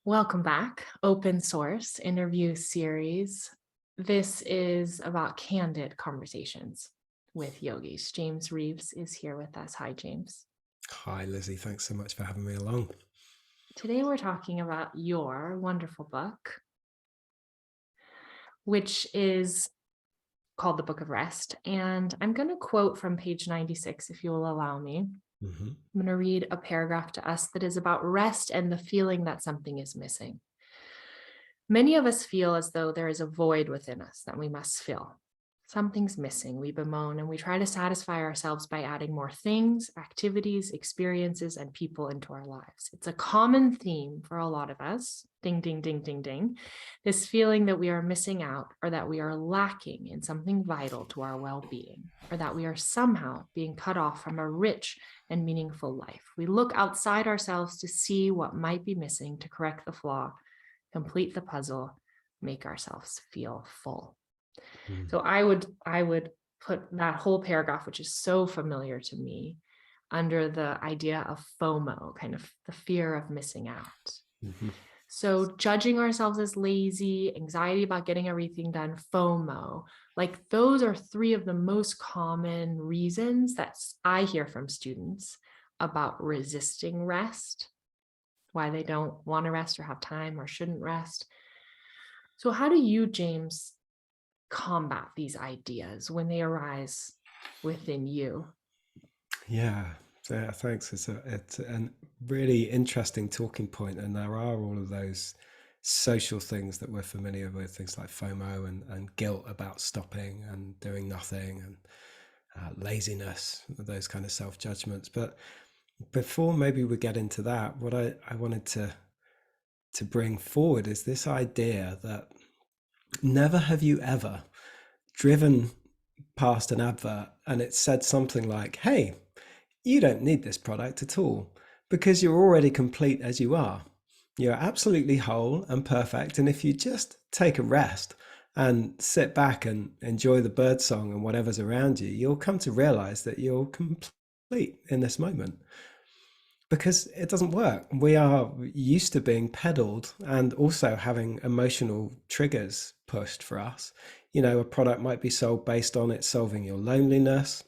Welcome back, open source interview series. This is about candid conversations with yogis. James Reeves is here with us. Hi, James. Hi, Lizzie. Thanks so much for having me along. Today we're talking about your wonderful book, which is called The Book of Rest. And I'm going to quote from page 96, if you will allow me. hmm I'm going to read a paragraph to us that is about rest and the feeling that something is missing. Many of us feel as though there is a void within us that we must fill. Something's missing, we bemoan, and we try to satisfy ourselves by adding more things, activities, experiences, and people into our lives. It's a common theme for a lot of us. Ding, ding, ding, ding, ding. This feeling that we are missing out or that we are lacking in something vital to our well being, or that we are somehow being cut off from a rich and meaningful life. We look outside ourselves to see what might be missing to correct the flaw, complete the puzzle, make ourselves feel full. Mm. So I would put that whole paragraph, which is so familiar to me, under the idea of FOMO, kind of the fear of missing out. hmm So judging ourselves as lazy, anxiety about getting everything done, FOMO, like those are three of the most common reasons that I hear from students about resisting rest, why they don't want to rest or have time or shouldn't rest. So, how do you, James, combat these ideas when they arise within you? Yeah. Yeah, thanks. It's a really interesting talking point, and there are all of those social things that we're familiar with, things like FOMO and guilt about stopping and doing nothing, and laziness, those kind of self judgments. But before maybe we get into that, what I wanted to bring forward is this idea that never have you ever driven past an advert and it said something like, hey, you don't need this product at all because you're already complete as you are. You're absolutely whole and perfect. And if you just take a rest and sit back and enjoy the bird song and whatever's around you, you'll come to realize that you're complete in this moment, because it doesn't work. We are used to being peddled and also having emotional triggers pushed for us. You know, a product might be sold based on it solving your loneliness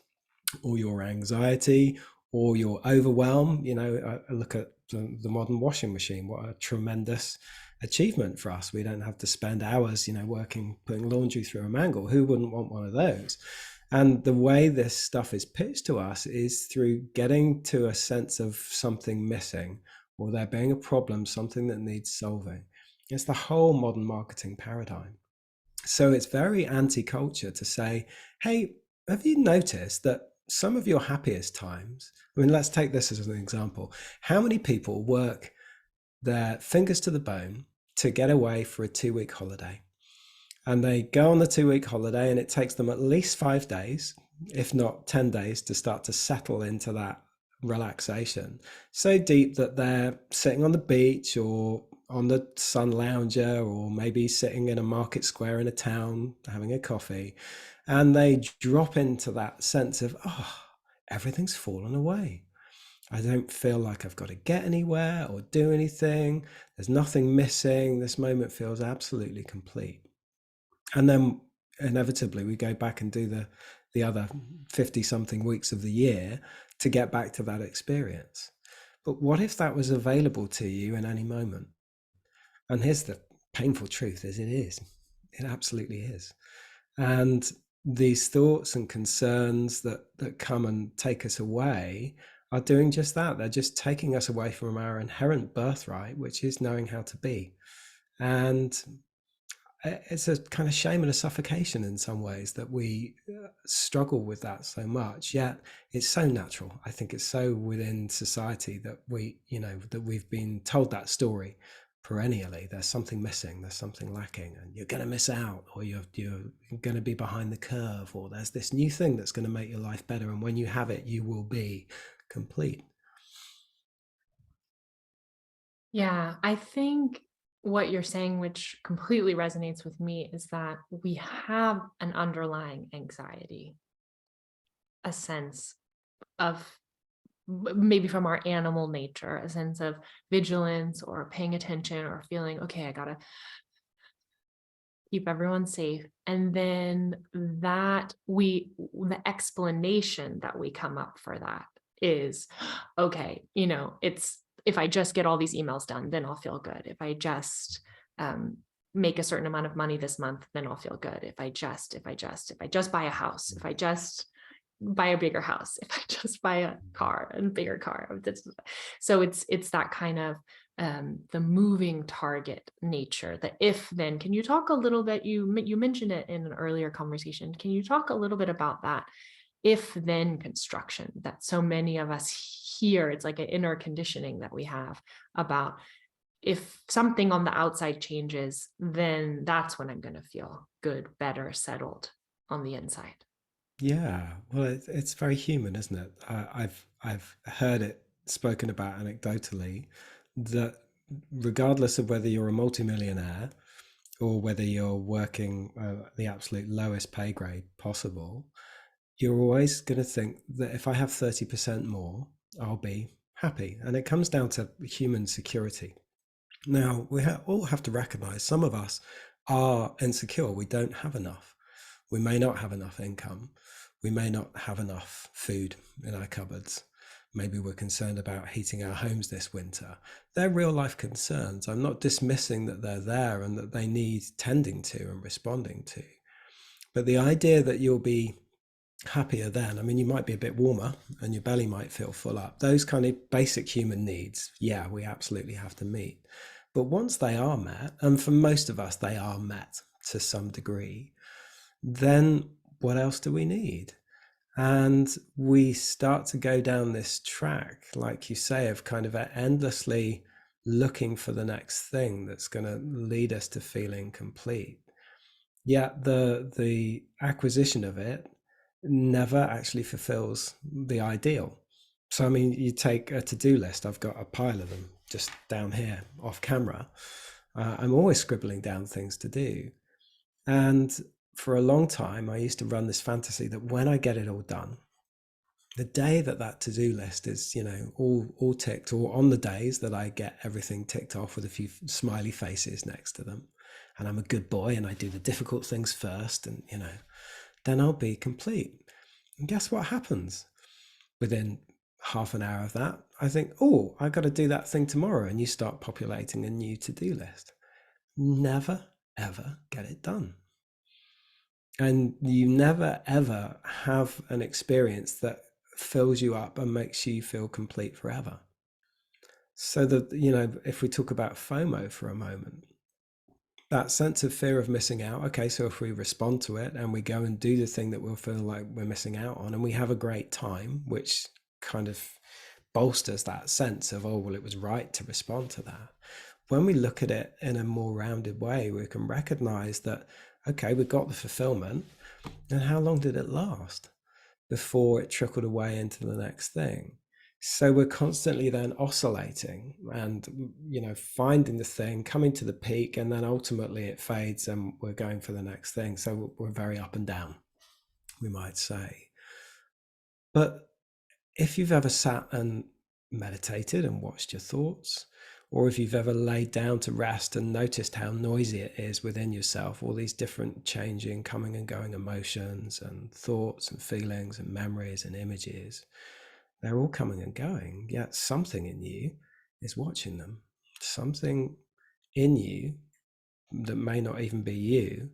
or your anxiety or your overwhelm. You know, I look at the modern washing machine. What a tremendous achievement for us. We don't have to spend hours, working, putting laundry through a mangle. Who wouldn't want one of those? And the way this stuff is pitched to us is through getting to a sense of something missing or there being a problem, something that needs solving. It's the whole modern marketing paradigm. So it's very anti-culture to say, hey, have you noticed that some of your happiest times, I mean, let's take this as an example. How many people work their fingers to the bone to get away for a 2-week holiday? And they go on the 2-week holiday and it takes them at least 5 days, if not 10 days, to start to settle into that relaxation so deep that they're sitting on the beach or on the sun lounger or maybe sitting in a market square in a town having a coffee, and they drop into that sense of, oh, everything's fallen away. I don't feel like I've got to get anywhere or do anything. There's nothing missing. This moment feels absolutely complete. And then inevitably we go back and do the other 50 something weeks of the year to get back to that experience. But what if that was available to you in any moment? And here's the painful truth: is it absolutely is. And these thoughts and concerns that come and take us away are doing just that. They're just taking us away from our inherent birthright, which is knowing how to be. And it's a kind of shame and a suffocation in some ways that we struggle with that so much, yet it's so natural. I think it's so within society that that we've been told that story perennially. There's something missing, there's something lacking, and you're going to miss out, or you're going to be behind the curve, or there's this new thing that's going to make your life better, and when you have it you will be complete. Yeah, I think what you're saying, which completely resonates with me, is that we have an underlying anxiety, a sense of maybe from our animal nature, a sense of vigilance or paying attention or feeling, okay, I gotta keep everyone safe. And then the explanation that we come up for that is, okay, it's, if I just get all these emails done, then I'll feel good. If I just um, make a certain amount of money this month, then I'll feel good. If I just buy a house, if I just buy a bigger house, if I just buy a car and bigger car. So it's that kind of the moving target nature, the if then. Can you talk a little bit, you mentioned it in an earlier conversation, can you talk a little bit about that if then construction that so many of us hear? It's like an inner conditioning that we have about, if something on the outside changes, then that's when I'm going to feel good, better, settled on the inside. Yeah, well, it's very human, isn't it? I've heard it spoken about anecdotally that regardless of whether you're a multimillionaire or whether you're working the absolute lowest pay grade possible, you're always going to think that if I have 30% more, I'll be happy. And it comes down to human security. Now, we all have to recognize some of us are insecure. We don't have enough. We may not have enough income. We may not have enough food in our cupboards. Maybe we're concerned about heating our homes this winter. They're real life concerns. I'm not dismissing that they're there and that they need tending to and responding to. But the idea that you'll be happier then, I mean, you might be a bit warmer and your belly might feel full up. Those kind of basic human needs, yeah, we absolutely have to meet. But once they are met, and for most of us, they are met to some degree, then what else do we need? And we start to go down this track, like you say, of kind of endlessly looking for the next thing that's going to lead us to feeling complete. Yet the acquisition of it never actually fulfills the ideal. So I mean, you take a to-do list. I've got a pile of them just down here off camera. I'm always scribbling down things to do. And for a long time, I used to run this fantasy that when I get it all done, the day that that to-do list is, all ticked, or on the days that I get everything ticked off with a few smiley faces next to them, and I'm a good boy and I do the difficult things first, and then I'll be complete. And guess what happens? Within half an hour of that, I think, oh, I got to do that thing tomorrow, and you start populating a new to-do list. Never ever get it done. And you never ever have an experience that fills you up and makes you feel complete forever. So that, if we talk about FOMO for a moment, that sense of fear of missing out, okay, so if we respond to it and we go and do the thing that we'll feel like we're missing out on, and we have a great time, which kind of bolsters that sense of, oh, well, it was right to respond to that. When we look at it in a more rounded way, we can recognize that, okay, we got the fulfillment, and how long did it last before it trickled away into the next thing? So we're constantly then oscillating and, finding the thing, coming to the peak, and then ultimately it fades and we're going for the next thing. So we're very up and down, we might say. But if you've ever sat and meditated and watched your thoughts, or if you've ever laid down to rest and noticed how noisy it is within yourself, all these different changing, coming and going emotions and thoughts and feelings and memories and images, they're all coming and going, yet something in you is watching them. Something in you that may not even be you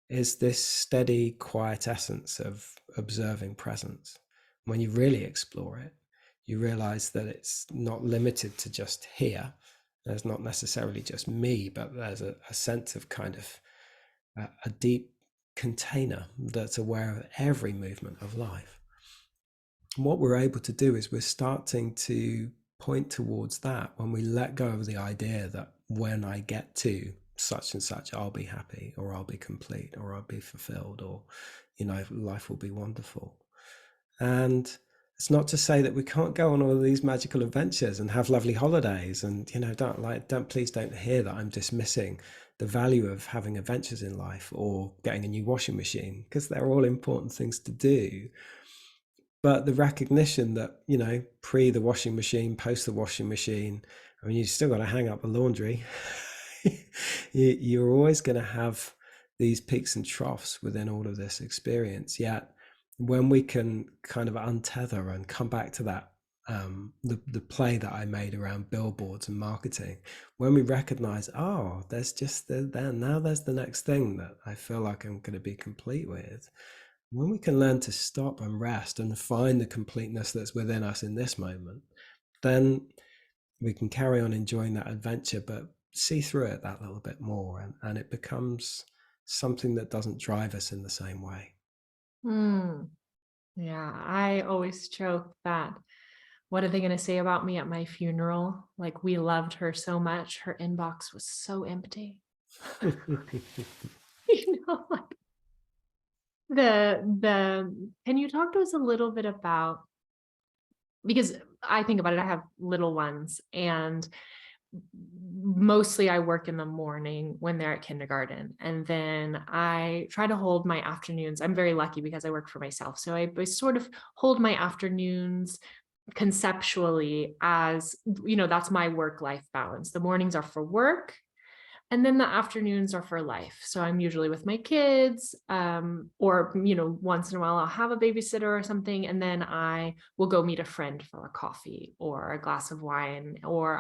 is this steady, quiet essence of observing presence. When you really explore it, you realize that it's not limited to just here. There's not necessarily just me, but there's a sense of kind of a deep container that's aware of every movement of life. And what we're able to do is we're starting to point towards that when we let go of the idea that when I get to such and such, I'll be happy, or I'll be complete, or I'll be fulfilled, or, life will be wonderful. And it's not to say that we can't go on all of these magical adventures and have lovely holidays. And, please don't hear that I'm dismissing the value of having adventures in life or getting a new washing machine, because they're all important things to do. But the recognition that, pre the washing machine, post the washing machine, I mean, you still got to hang up the laundry. You're always going to have these peaks and troughs within all of this experience. Yet when we can kind of untether and come back to that, the play that I made around billboards and marketing, when we recognize, oh, there's just there now there's the next thing that I feel like I'm going to be complete with. When we can learn to stop and rest and find the completeness that's within us in this moment, then we can carry on enjoying that adventure, but see through it that little bit more, and it becomes something that doesn't drive us in the same way. Hmm. Yeah, I always joke that what are they going to say about me at my funeral? Like, we loved her so much, her inbox was so empty. Like can you talk to us a little bit about, because I think about it, I have little ones, and mostly I work in the morning when they're at kindergarten. And then I try to hold my afternoons. I'm very lucky because I work for myself. So I sort of hold my afternoons conceptually as, that's my work-life balance. The mornings are for work, and then the afternoons are for life. So I'm usually with my kids, or, once in a while I'll have a babysitter or something. And then I will go meet a friend for a coffee or a glass of wine, or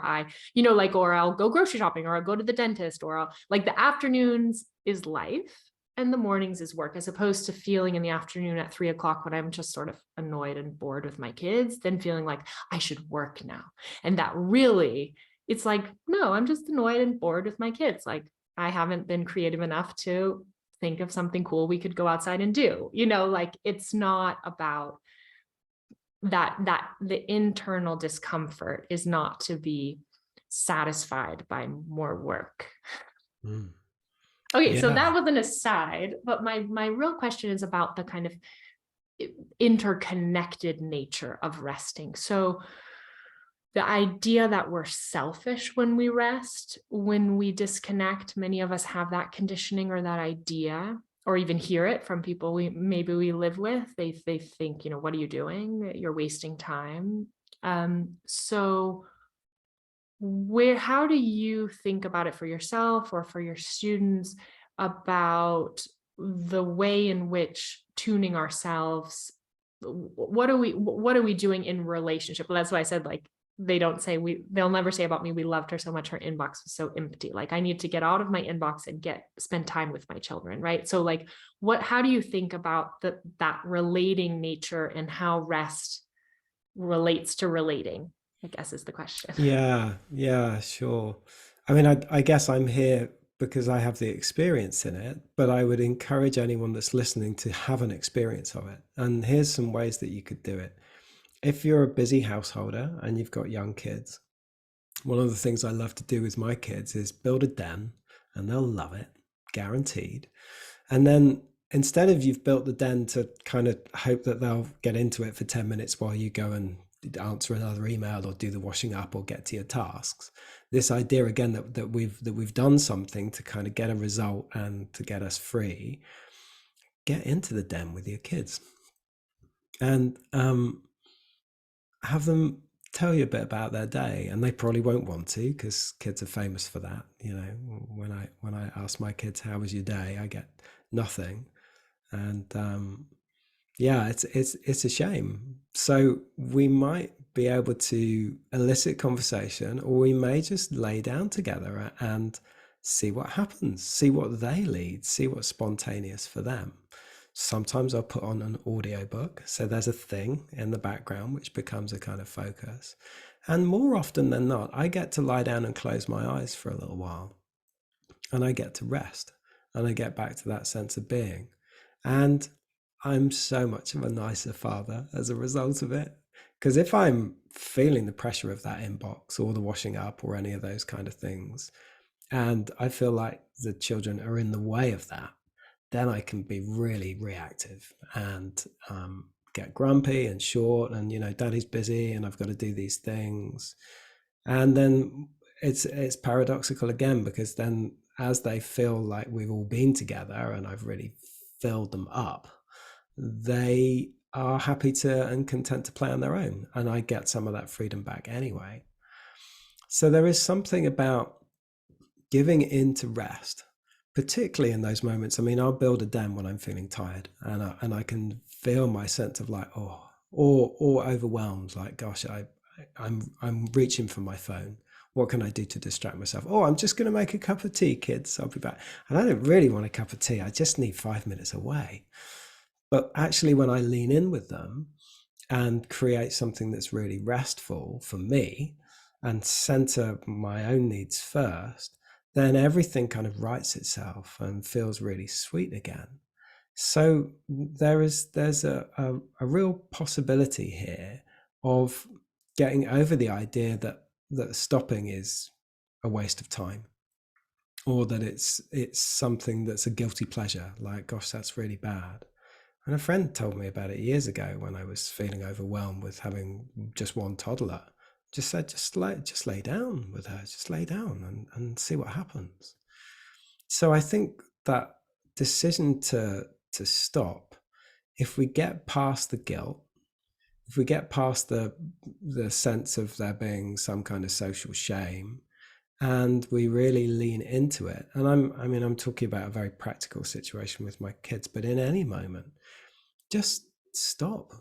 or I'll go grocery shopping, or I'll go to the dentist, or the afternoons is life and the mornings is work, as opposed to feeling in the afternoon at 3 o'clock when I'm just sort of annoyed and bored with my kids, then feeling like I should work now. And that really, it's like, no, I'm just annoyed and bored with my kids. Like, I haven't been creative enough to think of something cool we could go outside and do. It's not about that the internal discomfort is not to be satisfied by more work. Mm. Okay, so that Yeah. was an aside, but my real question is about the kind of interconnected nature of resting. So the idea that we're selfish when we rest, when we disconnect, many of us have that conditioning or that idea, or even hear it from people we live with. They think, what are you doing? You're wasting time. So how do you think about it for yourself or for your students, about the way in which tuning ourselves, what are we doing in relationship? Well, that's why I said, like, they'll never say about me, we loved her so much, her inbox was so empty. Like, I need to get out of my inbox and spend time with my children, right? So, like, how do you think about that relating nature, and how rest relates to relating, I guess, is the question. Yeah, sure. I mean, I guess I'm here because I have the experience in it, but I would encourage anyone that's listening to have an experience of it. And here's some ways that you could do it. If you're a busy householder and you've got young kids, one of the things I love to do with my kids is build a den, and they'll love it, guaranteed. And then instead of you've built the den to kind of hope that they'll get into it for 10 minutes while you go and answer another email or do the washing up or get to your tasks, this idea again that we've done something to kind of get a result and to get us free, get into the den with your kids and have them tell you a bit about their day. And they probably won't want to, because kids are famous for that. When I ask my kids, how was your day, I get nothing. And yeah, it's a shame. So we might be able to elicit conversation, or we may just lay down together and see what happens, see what they lead, see what's spontaneous for them. Sometimes I'll put on an audiobook, so there's a thing in the background which becomes a kind of focus. And more often than not, I get to lie down and close my eyes for a little while, and I get to rest, and I get back to that sense of being. And I'm so much of a nicer father as a result of it. Because if I'm feeling the pressure of that inbox or the washing up or any of those kind of things, and I feel like the children are in the way of that, then I can be really reactive and get grumpy and short, and daddy's busy and I've got to do these things. And then it's paradoxical again, because then as they feel like we've all been together and I've really filled them up, they are happy to and content to play on their own, and I get some of that freedom back anyway. So there is something about giving in to rest, particularly in those moments. I mean, I'll build a dam when I'm feeling tired, and I can feel my sense of like, oh, or overwhelmed, like, gosh, I'm reaching for my phone. What can I do to distract myself? Oh, I'm just going to make a cup of tea, kids. I'll be back. And I don't really want a cup of tea. I just need 5 minutes away. But actually, when I lean in with them and create something that's really restful for me and center my own needs first, then everything kind of rights itself and feels really sweet again. So there's a real possibility here of getting over the idea that stopping is a waste of time, or that it's something that's a guilty pleasure, like, gosh, that's really bad. And a friend told me about it years ago when I was feeling overwhelmed with having just one toddler. Just said, just lay down with her, just lay down and see what happens. So I think that decision to stop, if we get past the guilt, if we get past the sense of there being some kind of social shame, and we really lean into it. And I'm talking about a very practical situation with my kids, but in any moment, just stop.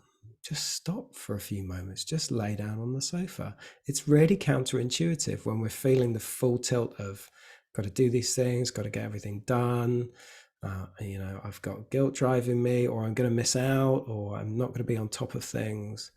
Just stop for a few moments. Just lay down on the sofa. It's really counterintuitive when we're feeling the full tilt of got to do these things, got to get everything done. I've got guilt driving me, or I'm going to miss out, or I'm not going to be on top of things.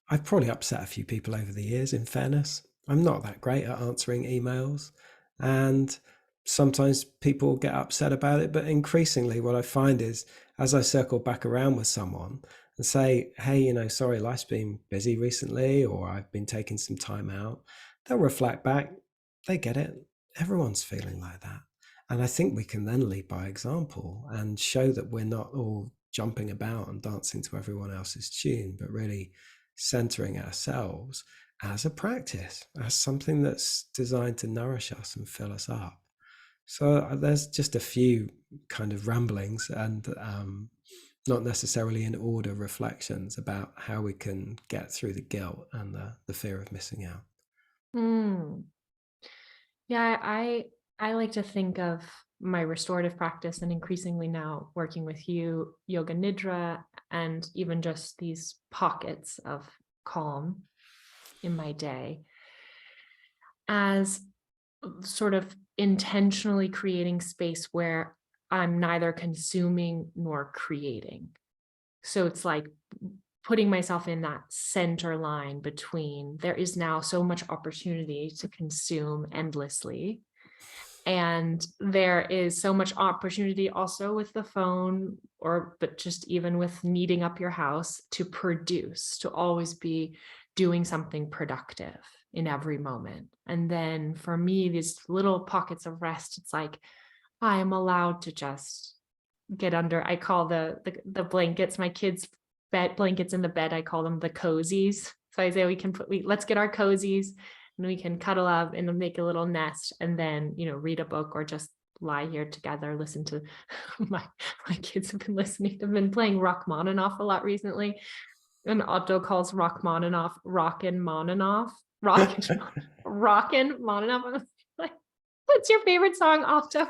I've probably upset a few people over the years, in fairness. I'm not that great at answering emails, and sometimes people get upset about it. But increasingly, what I find is as I circle back around with someone and say, hey, sorry, life's been busy recently, or I've been taking some time out, they'll reflect back. They get it. Everyone's feeling like that. And I think we can then lead by example and show that we're not all jumping about and dancing to everyone else's tune, but really centering ourselves as a practice, as something that's designed to nourish us and fill us up. So there's just a few kind of ramblings and not necessarily in order reflections about how we can get through the guilt and the fear of missing out. Mm. Yeah, I like to think of my restorative practice, and increasingly now working with you, yoga nidra, and even just these pockets of calm in my day, as sort of intentionally creating space where I'm neither consuming nor creating. So it's like putting myself in that center line between there is now so much opportunity to consume endlessly. And there is so much opportunity also with the phone, but just even with needing up your house to produce, to always be doing something productive in every moment. And then for me, these little pockets of rest, it's like I am allowed to just get under. I call the blankets, my kids' bed blankets in the bed, I call them the cozies. So I say let's get our cozies and we can cuddle up and make a little nest, and then read a book or just lie here together, listen to my kids have been listening. They've been playing Rachmaninoff a lot recently, and Otto calls Rachmaninoff Rockin' Moninoff. Rockin' Moninoff. I'm like, what's your favorite song, Otto?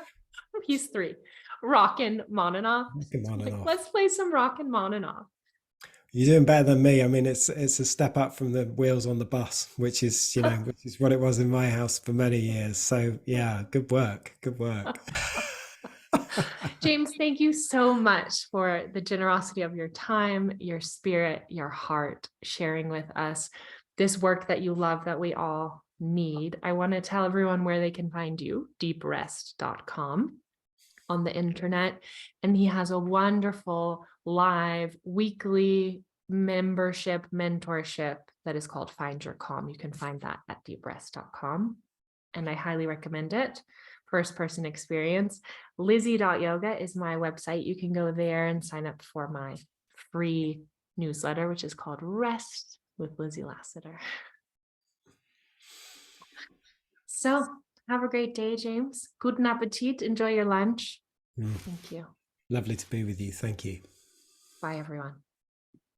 He's 3. Rockin' Moninoff. Like, let's play some Rockin' Moninoff. You're doing better than me. I mean, it's a step up from the wheels on the bus, which is what it was in my house for many years. So yeah, good work. Good work. James, thank you so much for the generosity of your time, your spirit, your heart, sharing with us this work that you love, that we all need. I want to tell everyone where they can find you, deeprest.com on the internet. And he has a wonderful live weekly membership mentorship that is called Find Your Calm. You can find that at deeprest.com. And I highly recommend it. First person experience. Lizzie.yoga is my website. You can go there and sign up for my free newsletter, which is called Rest with Lizzie Lassiter. So have a great day, James. Guten Appetit. Enjoy your lunch. Thank you. Lovely to be with you. Thank you. Bye, everyone.